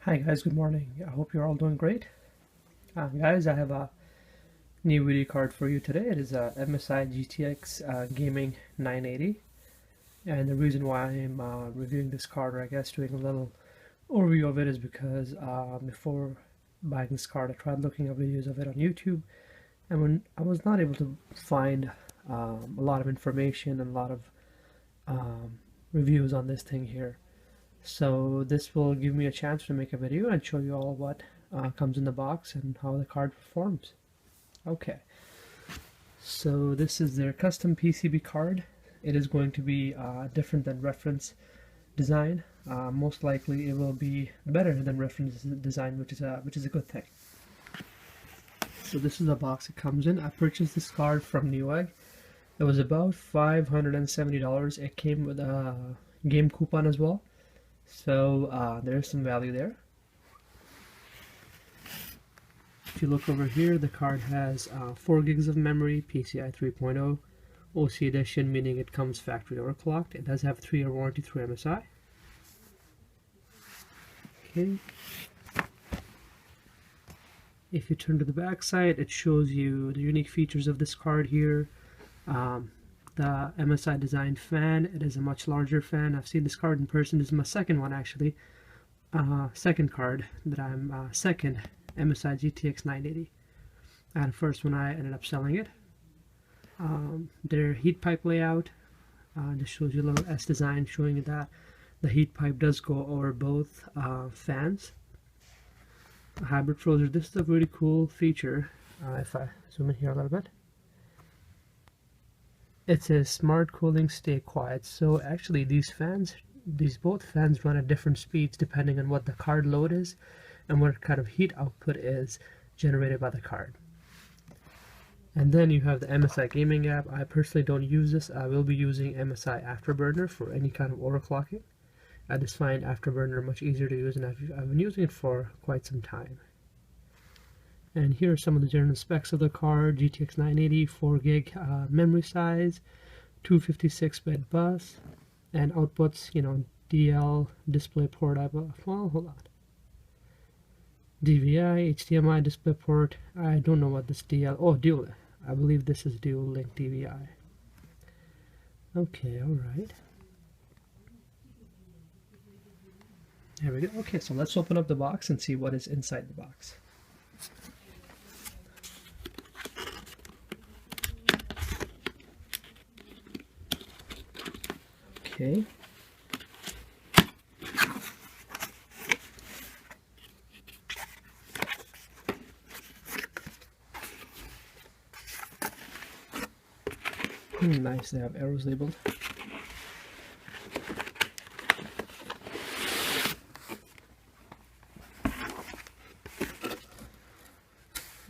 Hi guys, good morning. I hope you're all doing great. Guys, I have a new video card for you today. It is a MSI GTX Gaming 980, and the reason why I'm reviewing this card, or I guess doing a little overview of it, is because before buying this card I tried looking at videos of it on YouTube, and when I was not able to find a lot of information and a lot of reviews on this thing here. So this will give me a chance to make a video and show you all what comes in the box and how the card performs. Okay, so this is their custom PCB card. It is going to be different than reference design. Most likely it will be better than reference design, which is a good thing. So this is the box it comes in. I purchased this card from Newegg. It was about $570. It came with a game coupon as well. So there's some value there. If you look over here, the card has 4 gigs of memory, PCI 3.0, OC edition, meaning it comes factory overclocked. It does have a 3-year warranty through MSI. Okay. If you turn to the back side, it shows you the unique features of this card here. The MSI designed fan. It is a much larger fan. I've seen this card in person. This is my second one actually. Second card that I'm second MSI GTX 980. I had a first one, I ended up selling it. Their heat pipe layout. This shows you a little S design showing you that the heat pipe does go over both fans. A hybrid frozer. This is a really cool feature. If I zoom in here a little bit. It says smart cooling, stay quiet. So actually these both fans run at different speeds depending on what the card load is and what kind of heat output is generated by the card. And then you have the MSI gaming app. I personally don't use this. I will be using MSI Afterburner for any kind of overclocking. I just find Afterburner much easier to use, and I've been using it for quite some time. And here are some of the general specs of the card. GTX 980, 4 gig memory size, 256-bit bus, and outputs, DL, display port, well, hold on. DVI, HDMI display port. I don't know what this DL, dual. I believe this is dual link DVI. Okay, alright. There we go. Okay, so let's open up the box and see what is inside the box. Okay. Nice, they have arrows labeled.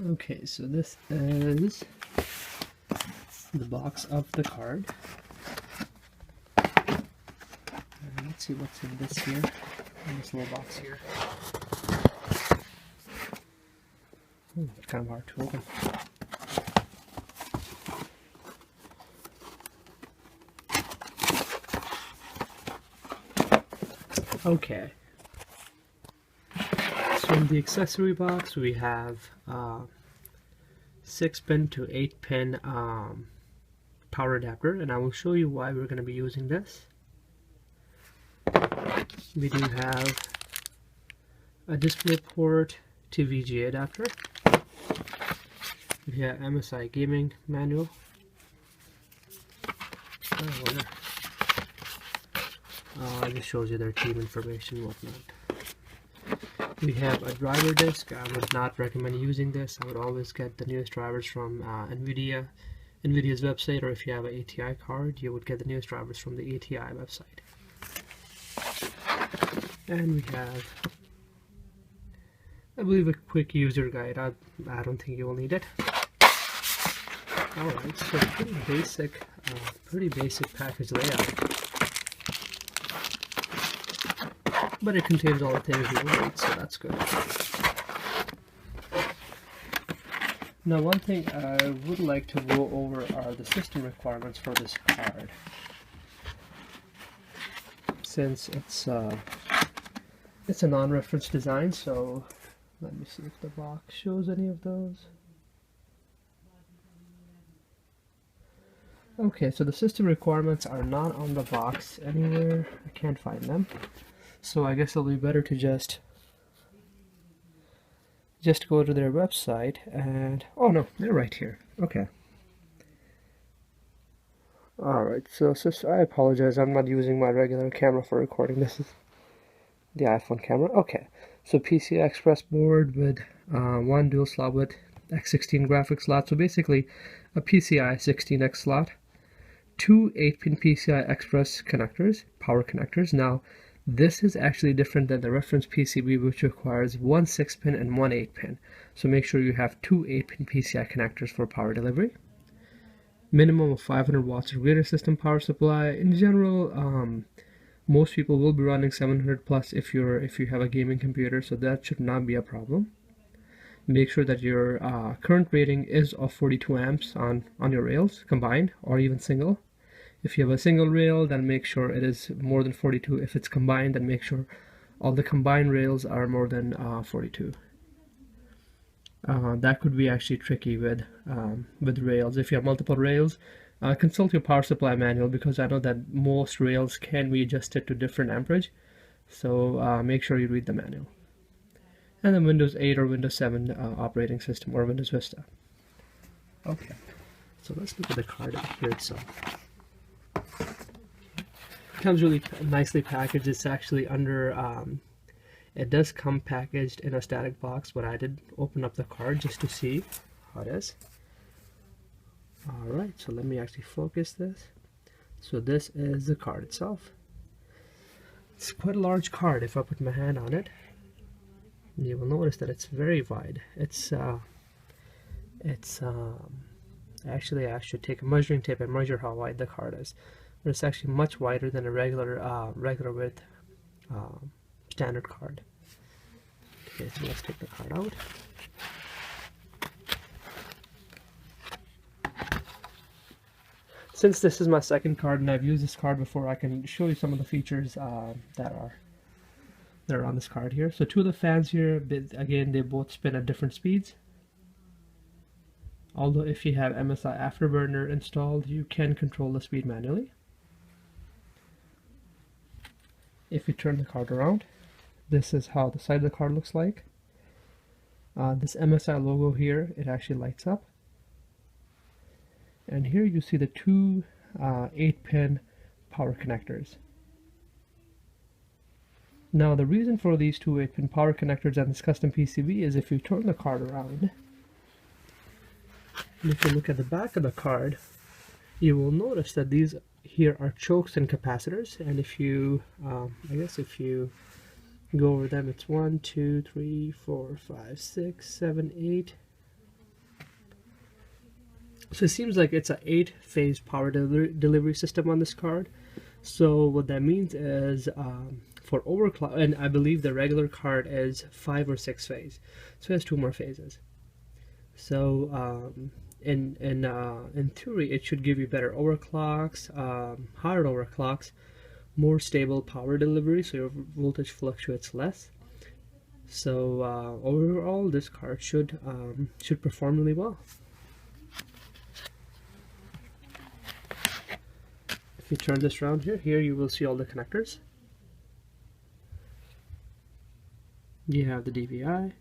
Okay, so this is the box of the card. Let's see what's in this here, in this little box here. It's kind of hard to open. Okay. So in the accessory box we have 6-pin to 8-pin power adapter, and I will show you why we're going to be using this. We do have a display port to VGA adapter. We have MSI gaming manual. It just shows you their team information and whatnot. We have a driver disk. I would not recommend using this. I would always get the newest drivers from NVIDIA's website, or if you have an ATI card, you would get the newest drivers from the ATI website. And we have, I believe, a quick user guide. I don't think you will need it. Alright, so pretty basic package layout. But it contains all the things you will need, so that's good. Now, one thing I would like to go over are the system requirements for this card. Since it's It's a non-reference design, so let me see if the box shows any of those. Okay, so the system requirements are not on the box anywhere. I can't find them. So I guess it'll be better to just go to their website and, oh no, they're right here. Okay. Alright, so I apologize, I'm not using my regular camera for recording. This is the iPhone camera. Okay, so PCI Express board with one dual slot with X16 graphics slot. So basically a PCI 16X slot, two 8-pin PCI Express connectors, power connectors. Now this is actually different than the reference PCB, which requires one 6-pin and one 8-pin. So make sure you have two 8-pin PCI connectors for power delivery. Minimum of 500 watts or greater system power supply. In general, most people will be running 700 plus if you have a gaming computer, so that should not be a problem. Make sure that your current rating is of 42 amps on your rails combined or even single. If you have a single rail, then make sure it is more than 42. If it's combined, then make sure all the combined rails are more than 42. That could be actually tricky with rails. If you have multiple rails, consult your power supply manual, because I know that most rails can be adjusted to different amperage. So make sure you read the manual. And then Windows 8 or Windows 7 operating system, or Windows Vista. Okay, so let's look at the card here itself. It comes really nicely packaged. It's actually under it does come packaged in a static box, but I did open up the card just to see how it is. Alright, so let me actually focus this. So this is the card itself. It's quite a large card. If I put my hand on it, you will notice that it's very wide. Actually I should take a measuring tape and measure how wide the card is. But it's actually much wider than a regular width standard card. Okay, so let's take the card out. Since this is my second card and I've used this card before, I can show you some of the features that are on this card here. So two of the fans here, again, they both spin at different speeds. Although if you have MSI Afterburner installed, you can control the speed manually. If you turn the card around, this is how the side of the card looks like. This MSI logo here, it actually lights up. And here you see the two 8-pin power connectors. Now the reason for these two 8-pin power connectors and this custom PCB is if you turn the card around, and if you look at the back of the card, you will notice that these here are chokes and capacitors. And if you, I guess if you go over them, it's 1, 2, 3, 4, 5, 6, 7, 8. So it seems like it's an 8-phase power delivery system on this card. So what that means is for overclock, and I believe the regular card is 5 or 6 phase, so it has 2 more phases. So in theory, it should give you better overclocks, higher overclocks, more stable power delivery, so your voltage fluctuates less. So overall, this card should perform really well. If you turn this around here you will see all the connectors. You have the DVI,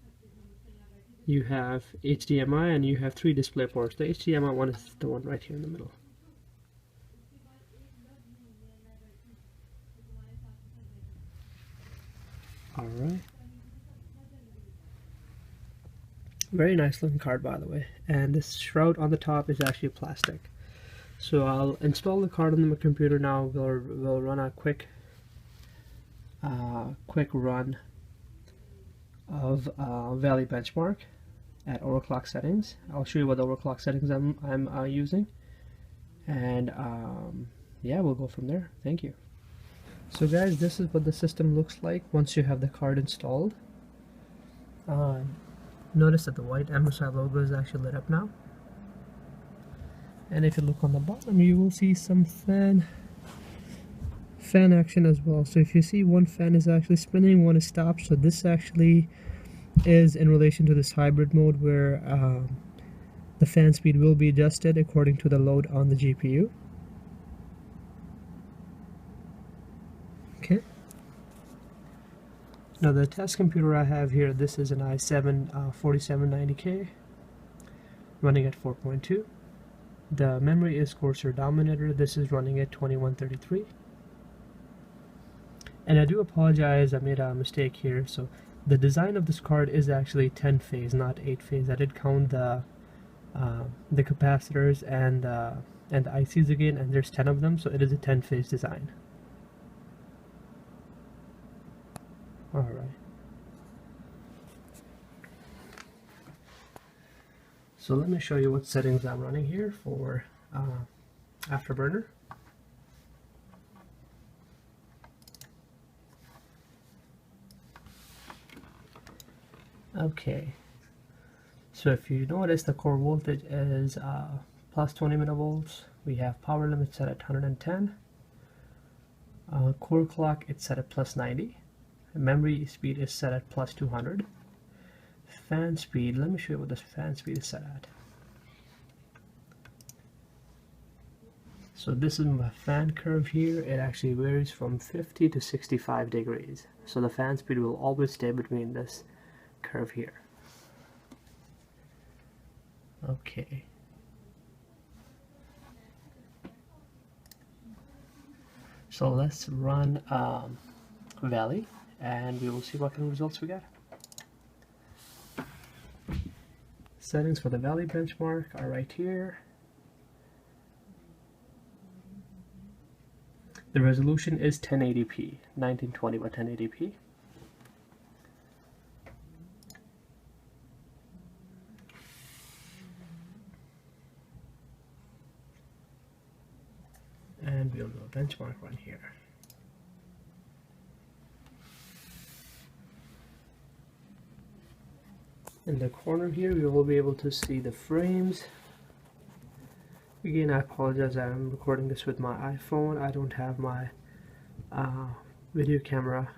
you have HDMI, and you have 3 display ports. The HDMI one is the one right here in the middle. Alright. Very nice looking card, by the way. And this shroud on the top is actually plastic. So I'll install the card on my computer now. We'll run a quick run of Valley benchmark at overclock settings. I'll show you what overclock settings I'm using, and yeah, we'll go from there. Thank you. So guys, this is what the system looks like once you have the card installed. Notice that the white MSI logo is actually lit up now. And if you look on the bottom, you will see some fan fan action as well. So if you see, one fan is actually spinning, one is stopped. So this actually is in relation to this hybrid mode where the fan speed will be adjusted according to the load on the GPU. Okay. Now the test computer I have here, this is an i7 4790K running at 4.2. The memory is Corsair Dominator. This is running at 2133. And I do apologize, I made a mistake here. So the design of this card is actually 10 phase, not 8 phase. I did count the capacitors and the ICs again, and there's 10 of them, so it is a 10 phase design. Alright. So let me show you what settings I'm running here for Afterburner. Okay, so if you notice, the core voltage is plus 20 millivolts. We have power limit set at 110. Core clock, it's set at plus 90. Memory speed is set at plus 200. Fan speed, let me show you what this fan speed is set at. So this is my fan curve here. It actually varies from 50 to 65 degrees. So the fan speed will always stay between this curve here. Okay. So let's run Valley and we will see what kind of results we get. Settings for the Valley benchmark are right here. The resolution is 1080p, 1920 by 1080p. And we'll do a benchmark run here. In the corner here, we will be able to see the frames. Again, I apologize, I'm recording this with my iPhone. I don't have my video camera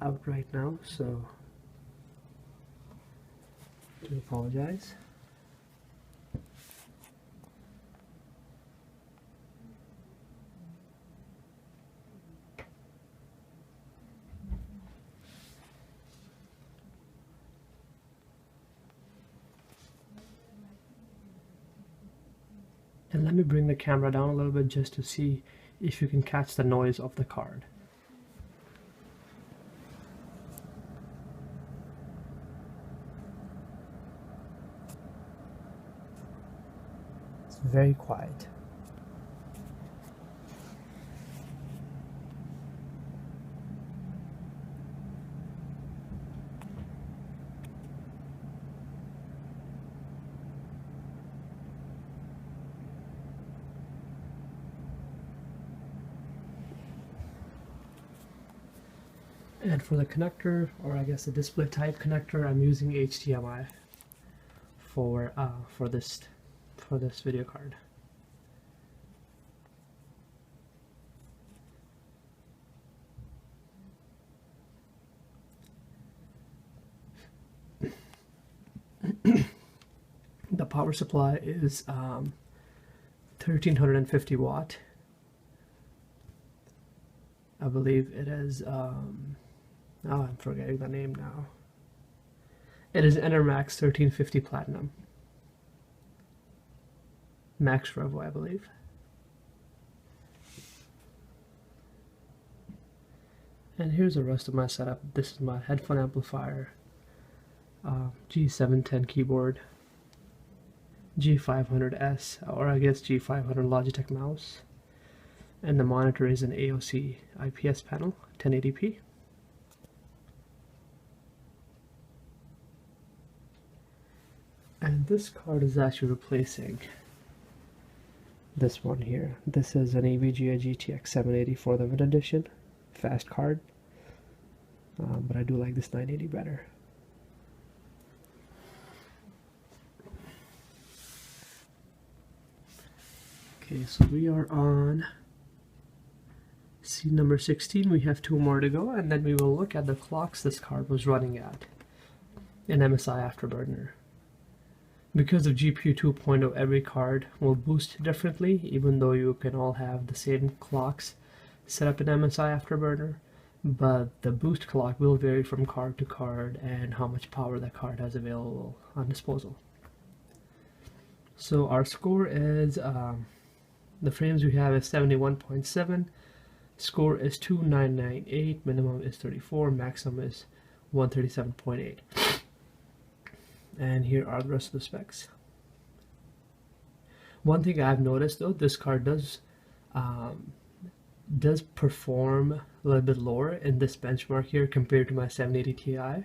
out right now, so I do apologize. And let me bring the camera down a little bit just to see if you can catch the noise of the card. It's very quiet. And for the connector, or I guess the display type connector, I'm using HDMI for this video card. The power supply is 1350 watt. I believe it is oh, I'm forgetting the name now. It is Enermax 1350 Platinum. Max Revo, I believe. And here's the rest of my setup. This is my headphone amplifier, G710 keyboard, G500S, or I guess G500 Logitech mouse. And the monitor is an AOC IPS panel, 1080p. And this card is actually replacing this one here. This is an AVGA GTX 780 for the mid edition, fast card. But I do like this 980 better. Okay, so we are on scene number 16. We have 2 more to go, and then we will look at the clocks this card was running at in MSI Afterburner. Because of GPU 2.0, every card will boost differently, even though you can all have the same clocks set up in MSI Afterburner. But the boost clock will vary from card to card and how much power that card has available on disposal. So our score is, the frames we have is 71.7, score is 2998, minimum is 34, maximum is 137.8. And here are the rest of the specs. One thing I've noticed though, this card does perform a little bit lower in this benchmark here compared to my 780 Ti,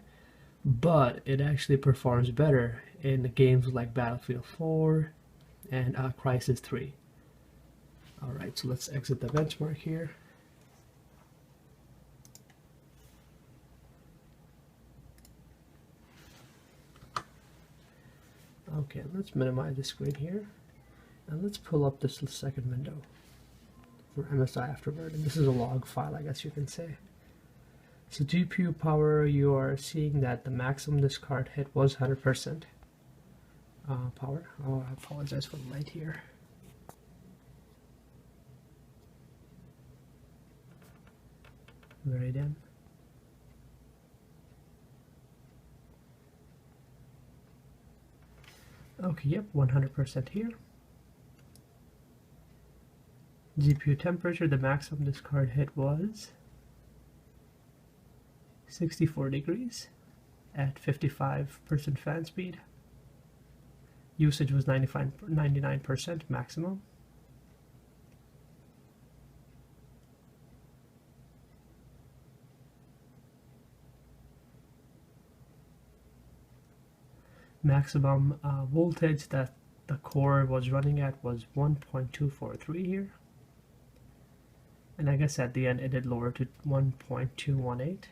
but it actually performs better in games like Battlefield 4 and Crysis 3. Alright, so let's exit the benchmark here. Okay, let's minimize the screen here, and let's pull up this second window for MSI Afterburner. This is a log file, I guess you can say. So GPU power, you are seeing that the maximum this card hit was 100% power. Oh, I apologize for the light here. Very dim. Okay, yep, 100% here. GPU temperature, the maximum this card hit was 64 degrees at 55% fan speed. Usage was 99% maximum. Maximum voltage that the core was running at was 1.243 here, and I guess at the end it did lower to 1.218.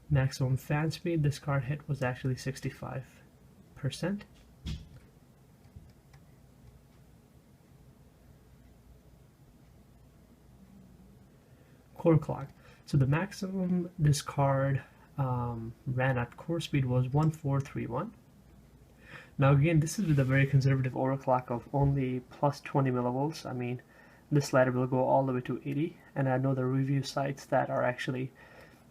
Maximum fan speed this card hit was actually 65%. Core clock. So the maximum this card ran at core speed was 1431. Now again, this is with a very conservative overclock of only plus 20 millivolts. I mean, this slider will go all the way to 80, and I know the review sites that are actually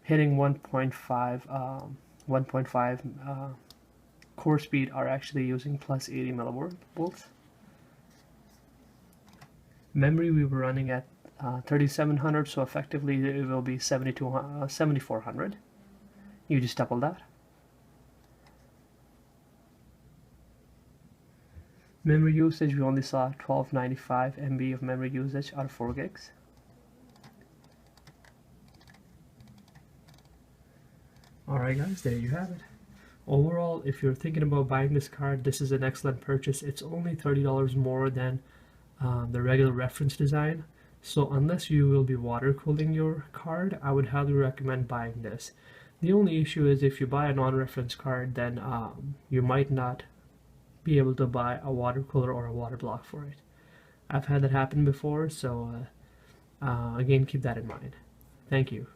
hitting 1.5 core speed are actually using plus 80 millivolts. Memory we were running at 3700, so effectively it will be 7400. You just double that. Memory usage, we only saw 1295 MB of memory usage out of 4 gigs. Alright guys, there you have it. Overall, if you're thinking about buying this card, this is an excellent purchase. It's only $30 more than the regular reference design. So unless you will be water cooling your card, I would highly recommend buying this. The only issue is if you buy a non-reference card, then you might not be able to buy a water cooler or a water block for it. I've had that happen before, so again, keep that in mind. Thank you.